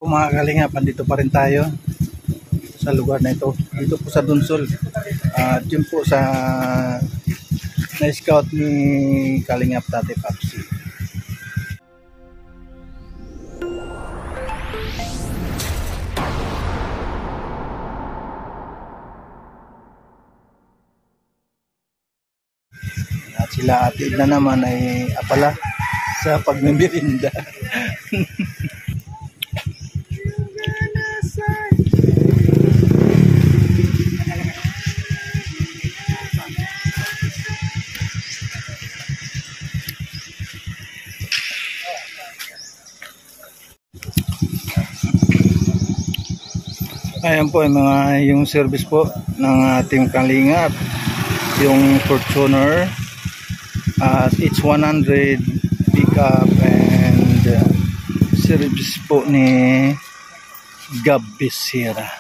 Mga kalingap, andito pa rin tayo sa lugar na ito. Dito po sa Dunsol. Yun po sa na-scout ni Kalingap Tate Papsi. At sila Ate na naman ay apala sa pagmimirinda. Ayan po yung service po ng ating Kalingap, yung Fortuner at it's 100 pickup and service po ni Gabisira.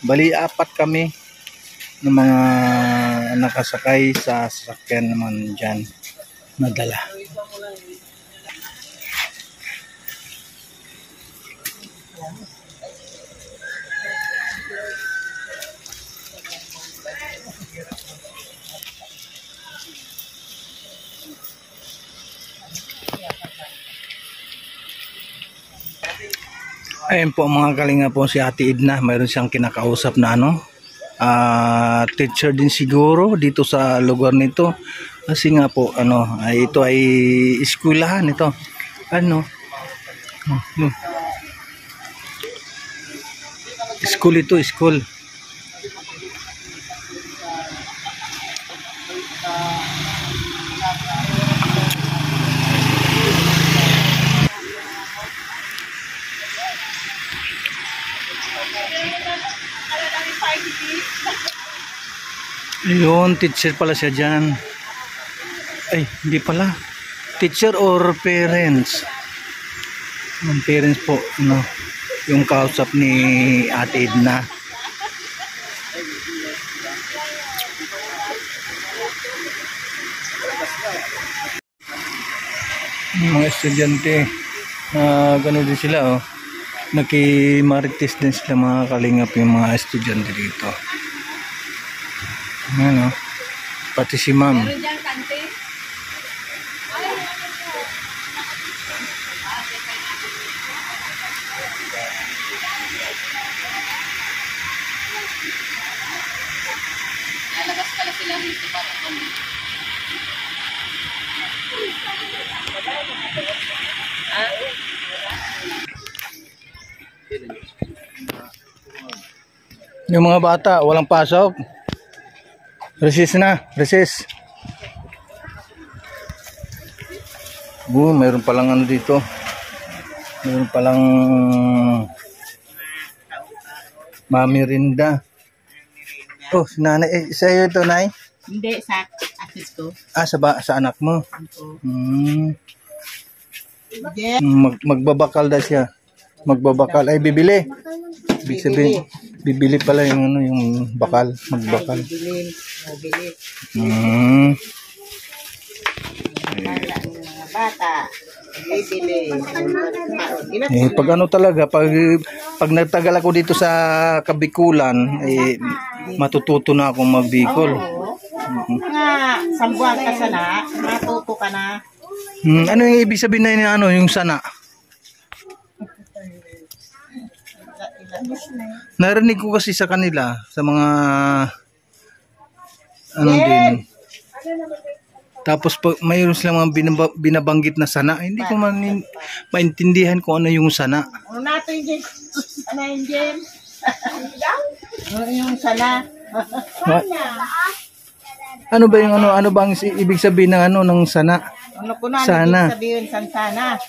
Bali apat kami ng mga nakasakay sa sasakyan naman dyan nadala. Ayun po mga Kalingap po, si Ate Edna, mayroon siyang kinakausap na teacher din siguro dito sa lugar nito. Kasi nga po ito ay eskwelahan ito. School ito, school. Yun, teacher pala siya dyan. Ay, hindi pala. Teacher or parents? Yung parents po, yung kausap ni Ate Edna. Yung mga estudyante, gano'n din sila, nakimarites din sila mga Kalingap yung mga estudyante dito. Ano, pati si ma'am. Lalabas pala sila dito para yung mga bata walang pasok. Recess na, recess. Mayroon palang dito. Mayroon palang mamirinda. Oh, si nanay, sa'yo ito, nay? Hindi, sa asis ko. Sa anak mo? Magbabakal daw siya. Magbabakal, ay bibili. Ibig sabihin, bibili pala yung bakal, magbakal. Bibili. Mga bata, bibili. Pag talaga, pag nagtagal ako dito sa Kabikulan, matututo na akong magbikol. Mga sambuan ka sana, matuto ka na. Ano yung ibig sabihin na yung sana? Narinig ko kasi sa kanila, sa mga din. Tapos mayroon silang mga binabanggit na sana. Hindi ko maintindihan kung ano yung sana. Yung sana. Ano ba yung ano bang ibig sabihin ng ng sana? Ano ko na sana. Ibig sabihin sana.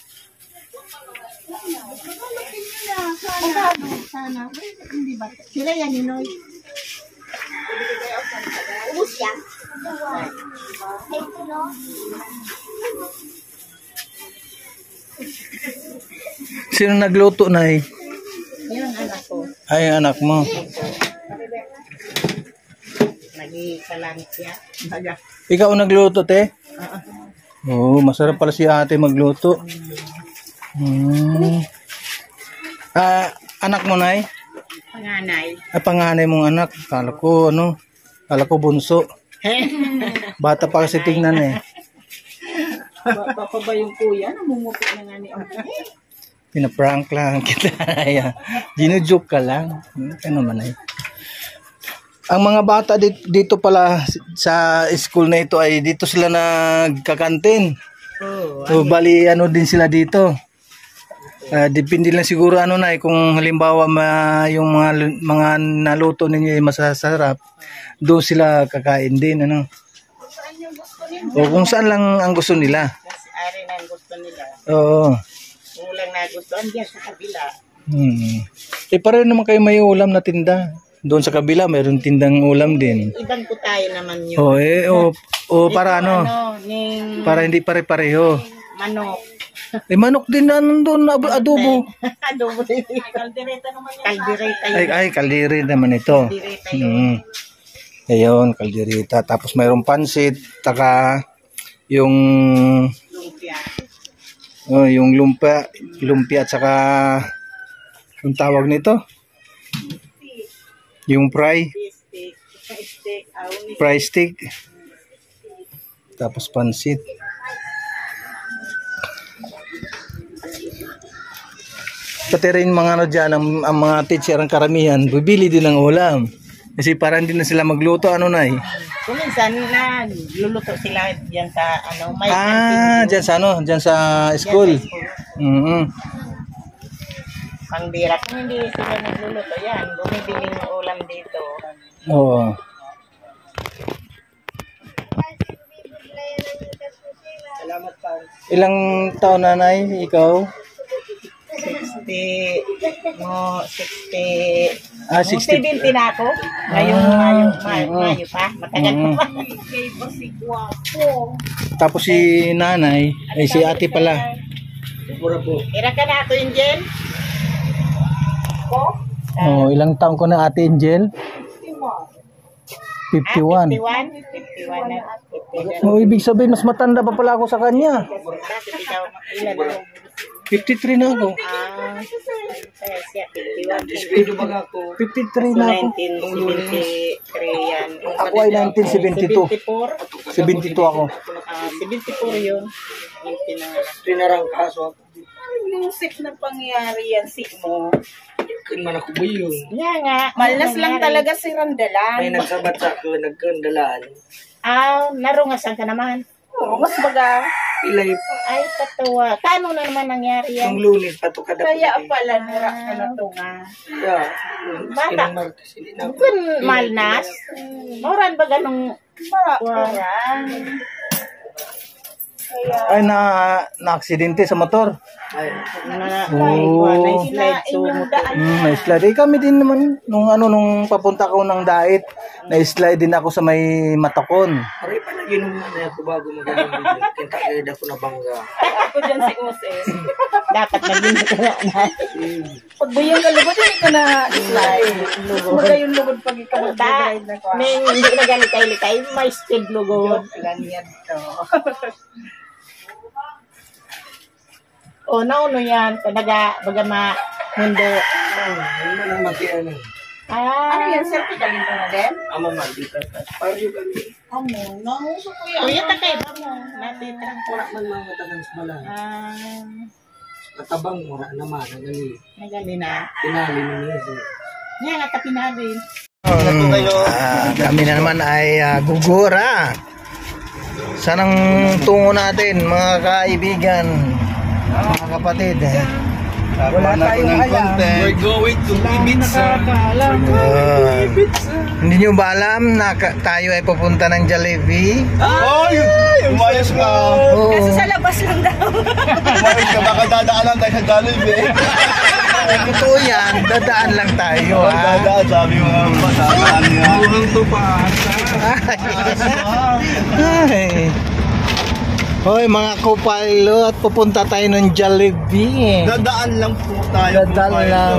Sana. Hindi ba? Sila yan, Ninoy. Ubus yan. Sino nagluto, nay? Yung anak ko. Ay, anak mo. Nagikalamit siya. Ikaw nagluto, te? Oo, masarap pala si ate magluto. Anak mo, Nay? Panganay. Panganay mong anak. Kala ko bunso. Bata pa kasi tignan eh. Baka ba yung kuya? Namumuti na nga ni Pinaprank lang kita. Ginujoke ka lang. Ano man ay. Ang mga bata dito pala sa school na ito ay dito sila nagkakantin. So, bali ano din sila dito. Depende lang siguro kung halimbawa yung mga naluto ninyo ay masasarap, doon sila kakain din o kung saan lang ang gusto nila. Kasi ari na ang gusto nila. Oo. Ulang na gusto diyan sa kabila. Pareho naman kayo may ulam na tinda. Doon sa kabila mayroon tindang ulam din. Ibang po tayo naman yun. Para para hindi pare-pareho. Manok. Manok din na nandun, adobo. Adobo din. Kaldereta naman yun. Ay, kaldiri naman ito. Kaldereta yun. Ayun, kalderita. Tapos mayroong pansit, taka yung Lumpia. Yung lumpia at saka yung tawag nito. Yung fry stick. Tapos pansit. Pati rin mga dyan, ang mga teacher, ang karamihan, bibili din ng ulam. Kasi para hindi na sila magluto, Nay? Kung minsan nagluluto sila diyan sa may dyan sa school. Pangbira. Kung hindi sila nagluluto, yan, bumibili ng ulam dito. Oo. Salamat pa. Ilang taon na, Nay, ikaw? 60. 60. 60. 70 na ako. Mayo pa. Matagal pa. Tapos si nanay, ay si ate pala. Ira ka na ako, Angel? Ilang taon ko na ate Angel? 51. 51 na. 51. Ibig sabihin, mas matanda pa pala ako sa kanya. Bakit ikaw, ilan na? 53 na ako. Siya, 51. 53 na ako. 1973 yan. Ako ay 1972. 72 ako. 74 yun. Pinarang kaso ako. Yung sick na pangyayari yan, sick mo. Man ako ba yun? Nga. Malnas lang talaga si Randalan. May nagsabat sa ako, nagkandalaan. Narungasan ka naman. Oo, mas baga. Ilay. Ay, tatawa. Kano na naman nangyari yan? Yung lunes, patukada. Kaya pala, nara ka na ito nga. Yeah. Bata. Kung malnas, moran ba ganong moran? Ay, na-aksidente sa motor. Na-slide. Kami din naman, nung papunta ko ng Dait, na-slide din ako sa may Matakon. Pare pa na ginuman na ako bago magaling. Kinta-gayad ako na bangga. Ako dyan si Oses. Dapat naging ka na. Pag buyong ka lubod, hindi ka na slide. Baga yung lubod pag ikaw mag-ride na ko. Hindi na galitay-litay, may speed lugod. Ganyan to. Nauno yan. Baga mundo. Ano na mag-iano? Ano yan, sir? Pigalin ko na din? Amo maldita. Para yung kami. Kuya, takay ba mo? Natitira. Wala man mga tagang balang. Katabang mura naman. Nagali na. Pinali na niya. Yan, at pinali. Kami na naman ay gugura. Sanang tungo natin, mga kaibigan, mga kapatid. Wala tayong alam. We're going to Ibiza. Hindi nyo ba alam na tayo ay pupunta ng Jollibee? Umayos ka. Kasi sa labas lang daw. Umayos ka, baka dadaanan tayo sa Jollibee. Totoo yan, dadaan lang tayo. Dadaan, sabi mo nga pasakaan niya. Buhang to pa. Hoy mga co-pilot, pupunta tayo ng Jollibee. Dadaan lang po tayo. Dadaan lang.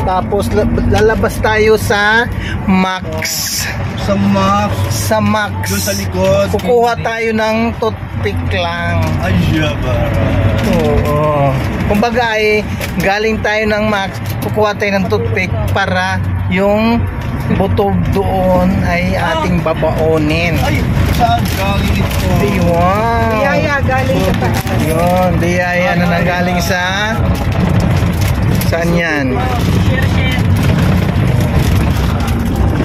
Tapos lalabas tayo sa Max. Sa Max. Doon sa likod. Kukuha tayo ng toothpick lang. Ay, ba. Oo. Kumbaga ay galing tayo ng Max, kukuha tayo ng toothpick para yung butob doon ay ating babaonin. Ay, saan galing ito? Wow. Biyaya galing sa taas. Yun, biyaya na nanggaling sa saan yan?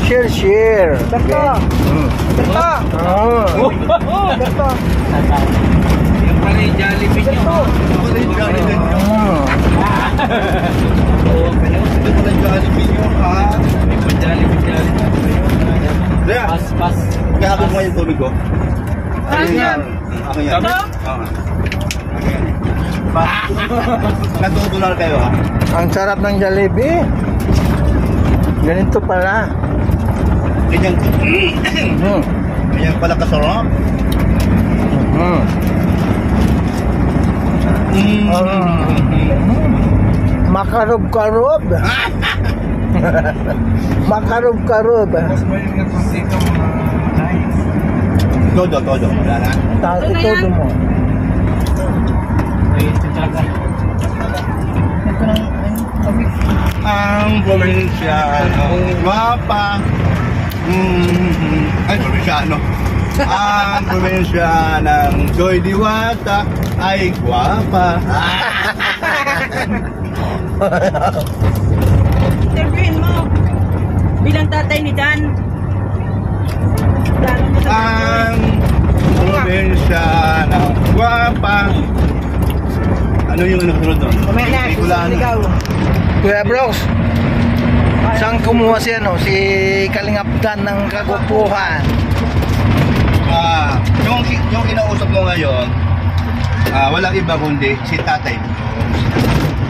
Share. Beto. Beto. Oh. Beto. Yung pala yung Jollibee nyo. Yung pala yung Jollibee nyo. Yung pala yung Jollibee nyo, ha? Yung Jollibee. Kaya, pas. Kaya habang mo yung tubig ko. Ano yan? Ako yan. Oo. Natutunan kayo, ha? Ang sarap ng Jollibee. Ganito pala. Ganyan. Mm. Ganyan pala kasarap. Mm. Makarob-karob. Makarob-karob. Todo. Wala na. Todo mo. Ang probinsyano, mapa. Ay, probinsyano. Ang probinsya ng Joy Diwata ay guwapa. Interviewin mo. Bilang tatay ni Dan. Ang probinsya ng guwapa. Ano yung nasunod doon? Ligaw. Kuya Brooks, saan kumuha si Kalingap Dan ng kagupuhan? Yung kinausap mo ngayon, walang iba kundi si Tatay.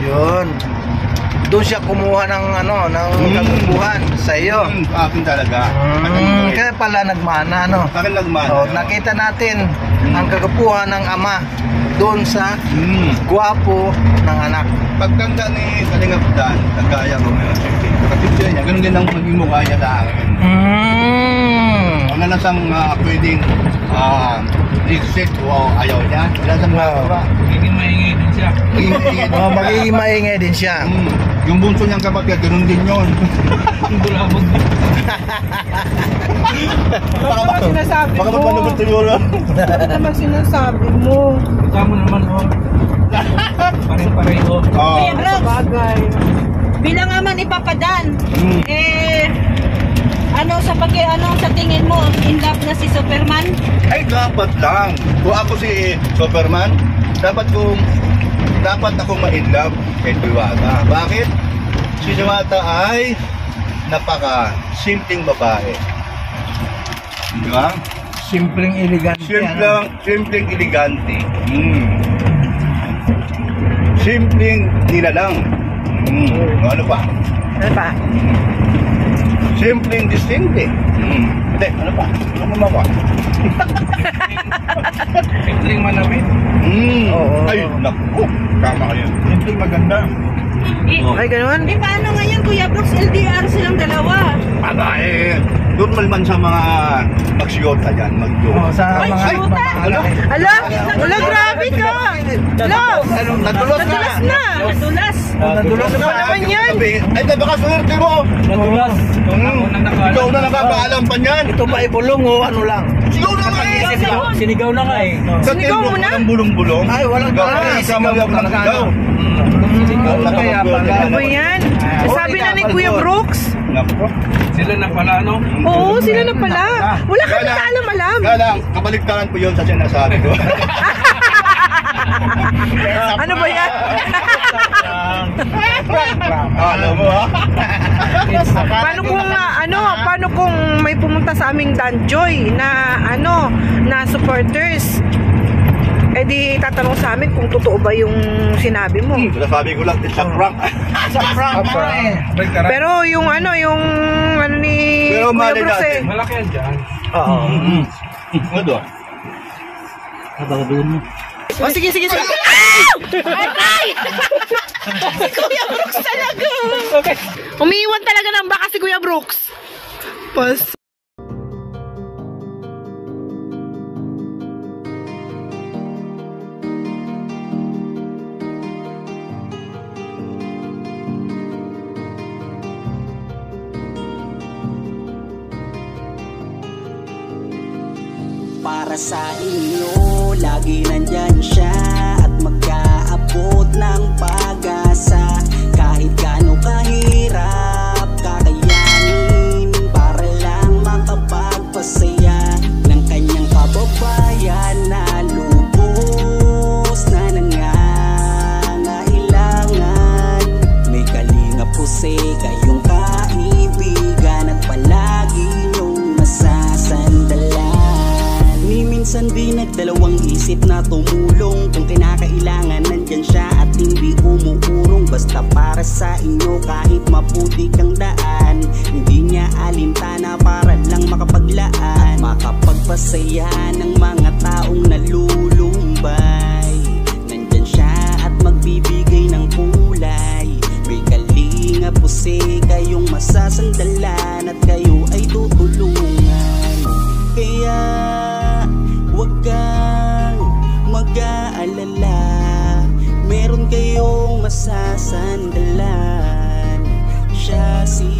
Yun. Doon siya kumuha ng kagupuhan sa iyo. Akin talaga. Kaya pala nagmana, Akin nagmana. Oh, nakita natin ang kagupuhan ng ama doon sa gwapo ng anak. Pagtanda ni Kalingap Dan, kagaya ko ngayon, kapitya niya, ganun din ang maging mukha niya sa akin. Wala na siyang pwedeng exit o ayaw niya. Wala siyang magawa. Magiging maingay din siya. Magiging maingay din siya. Yung bunso niyang kapatid, ganun din yun. Bulabog. Baka sinasabi Baka mo. magpano siguro. Ano naman sinasabi mo? Ikaw mo naman, oh. Pareng-pareho. Kaya Brooks, Bagay. bilang ama ni Papa Dan, sa tingin mo, in love na si Superman? Ay, dapat lang. Kung ako si Superman, dapat akong ma-inlove kay Diwata. Bakit? Si Diwata ay napaka-simpleng babae. Di ba? Simpleng elegante. Simpleng elegante. Simpleng nilalang. Ano pa? Ano pa? Simpleng distinct. Hindi, ano pa? Ano pa? Simpleng manamit. Ay, naku. Tama kayo. Simpleng maganda. Ay, ganun? Paano ngayon, Kuya Brooks, LDR silang dalawa? Babae. Normal man sa mga magsiyota dyan, mag-joke. Sa Ay, mga syuta! Ala, grabe ka! Ala, Nadulas na! na! Nadulas! Nadulas Ano naman yan? Ay, baka swerte mo! Nadulas. Ikaw na nakakaalam pa niyan! Ito ba ibulong o ano lang? Sigaw na nga eh! Sinigaw na nga eh. Sinigaw mo na? Walang bulong-bulong. Ay, walang Sigaw bulong. na, sama mo lang sigaw. Kaya pala. Ano yan? Sabi na ni Kuya Brooks. Naku. Sila na pala, no? Oo, sila na pala. Wala kami kaalam-alam. Kaya lang, kabaligtaran po yun sa sinasabi ko. Ano ba yan? Alam mo ha? Paano kung may pumunta sa aming Danjoy na na supporters? Eh di tatanong sa amin kung totoo ba yung sinabi mo. Sinasabi ko lang, it's a prank. Sa prank mo eh. Pero yung ni Pero Kuya mali Brooks natin. Malaki yan dyan. Oo. Ano doon? Oh, sige. Ay! Si Kuya Brooks talaga. Umiiwan talaga ng baka si Kuya Brooks. Pas. para sa inyo. Lagi nandyan siya at mag-aabot ng pag-asa. Kahit gaano kahirap kakayanin para lang makapagpasaya ng kanyang kababayan na lubos na nangangailangan. May kalinga po kayong kaibigan at palagi niyong masasandalan. Ni minsan di nagdalawang isip na tumulong. Kung kinakailangan nandyan siya at hindi umuurong. Basta para sa inyo kahit maputi kang daan. Hindi niya alintana para lang makapaglaan at makapagpasaya ng mga taong nalulumbay. Nandyan siya at magbibigay ng kulay. May kalinga po kayong masasandalan at kayo ay tutulungan. Kaya huwag kang mag-aalala, meron kayong masasandalan. Siya si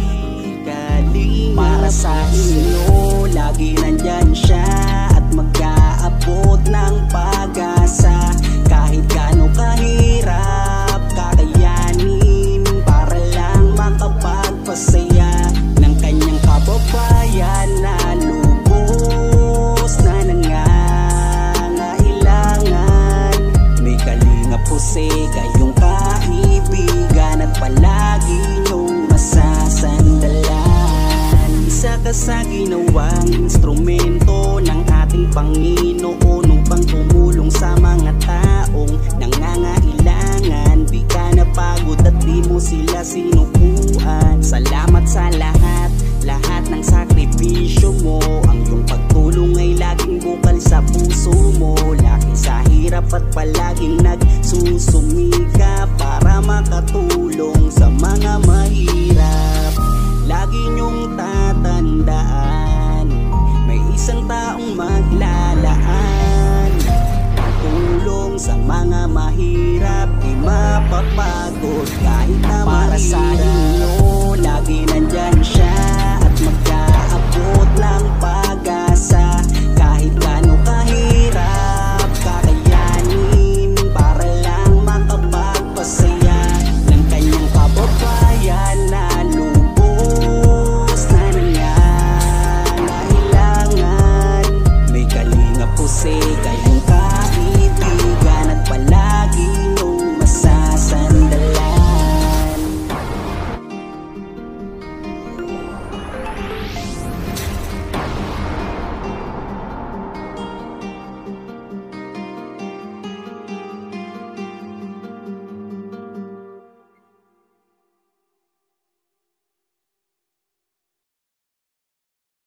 Kalinga para sa inyo. Lagi nandyan siya at mag-aabot ng pag-asa. Kahit gaano kahirap kakayanin para lang makapagpasaya ng kanyang kababayan na lubos na nangangailangan. May kalinga po kayong kaibigan at palagi niyong masasandalan. Isa ka sa ginawang instrumento ng ating Panginoon upang tumulong sa mga taong nangangailangan. Di ka napagod at di mo sila sinukuan. Salamat sa lahat ng sakripisyo mo. Ang iyong pagtulong ay laging bukal sa puso mo. Laki sa hirap at palaging nagsusumika para makatulong sa mga mahirap. Lagi niyong tatandaan, may isang taong maglalaan. Tulong sa mga mahirap, di mapapagod kahit na para mahirap.